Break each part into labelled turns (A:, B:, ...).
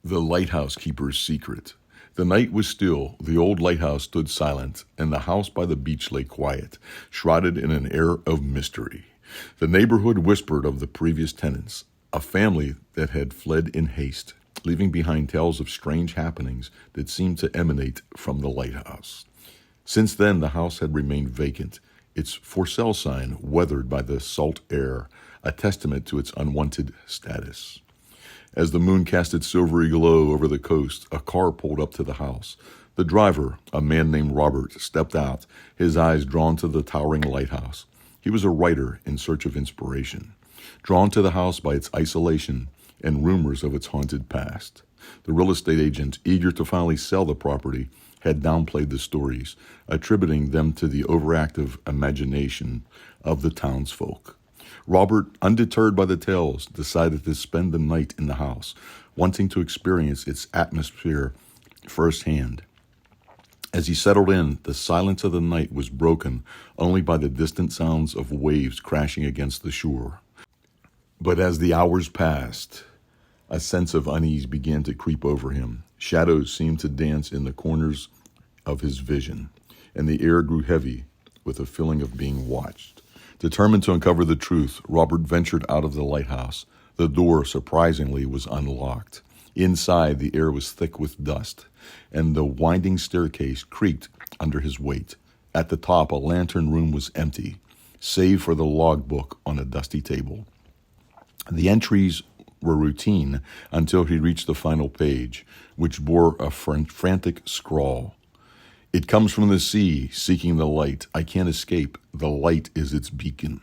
A: The Lighthouse Keeper's Secret. The night was still, the old lighthouse stood silent, and the house by the beach lay quiet, shrouded in an air of mystery. The neighborhood whispered of the previous tenants, a family that had fled in haste, leaving behind tales of strange happenings that seemed to emanate from the lighthouse. Since then, the house had remained vacant, its for sale sign weathered by the salt air, a testament to its unwanted status. As the moon cast its silvery glow over the coast, a car pulled up to the house. The driver, a man named Robert, stepped out, his eyes drawn to the towering lighthouse. He was a writer in search of inspiration, drawn to the house by its isolation and rumors of its haunted past. The real estate agent, eager to finally sell the property, had downplayed the stories, attributing them to the overactive imagination of the townsfolk. Robert, undeterred by the tales, decided to spend the night in the house, wanting to experience its atmosphere firsthand. As he settled in, the silence of the night was broken only by the distant sounds of waves crashing against the shore. But as the hours passed, a sense of unease began to creep over him. Shadows seemed to dance in the corners of his vision, and the air grew heavy with a feeling of being watched. Determined to uncover the truth, Robert ventured out of the lighthouse. The door, surprisingly, was unlocked. Inside, the air was thick with dust, and the winding staircase creaked under his weight. At the top, a lantern room was empty, save for the logbook on a dusty table. The entries were routine until he reached the final page, which bore a frantic scrawl. "It comes from the sea, seeking the light. I can't escape. The light is its beacon."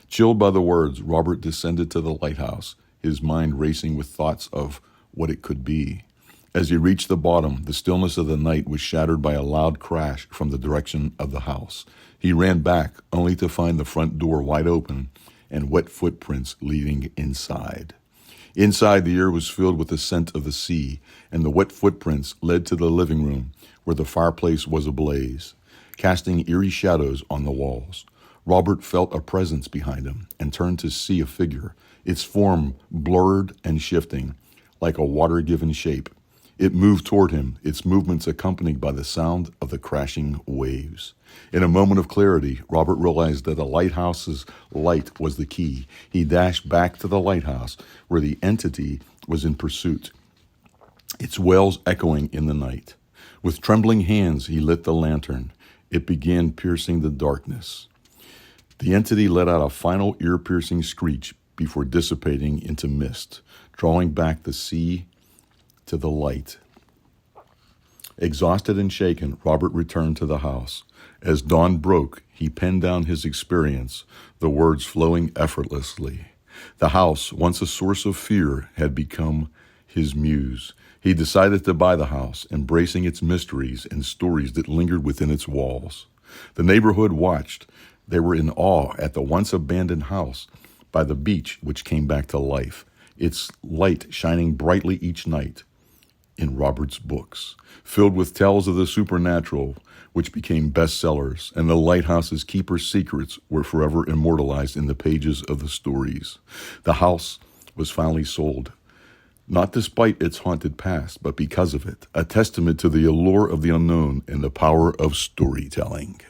A: Chilled by the words, Robert descended to the lighthouse, his mind racing with thoughts of what it could be. As he reached the bottom, the stillness of the night was shattered by a loud crash from the direction of the house. He ran back, only to find the front door wide open and wet footprints leading inside. Inside, the air was filled with the scent of the sea, and the wet footprints led to the living room, where the fireplace was ablaze, casting eerie shadows on the walls. Robert felt a presence behind him and turned to see a figure, its form blurred and shifting, like a water-given shape. It moved toward him, its movements accompanied by the sound of the crashing waves. In a moment of clarity, Robert realized that the lighthouse's light was the key. He dashed back to the lighthouse, where the entity was in pursuit, its wails echoing in the night. With trembling hands, he lit the lantern. It began piercing the darkness. The entity let out a final ear-piercing screech before dissipating into mist, drawing back the sea to the light. Exhausted and shaken, Robert returned to the house. As dawn broke, he penned down his experience, the words flowing effortlessly. The house, once a source of fear, had become his muse. He decided to buy the house, embracing its mysteries and stories that lingered within its walls. The neighborhood watched. They were in awe at the once abandoned house by the beach, which came back to life, its light shining brightly each night. In Robert's books, filled with tales of the supernatural, which became bestsellers, and the lighthouse's keeper's secrets were forever immortalized in the pages of the stories. The house was finally sold, not despite its haunted past, but because of it, a testament to the allure of the unknown and the power of storytelling.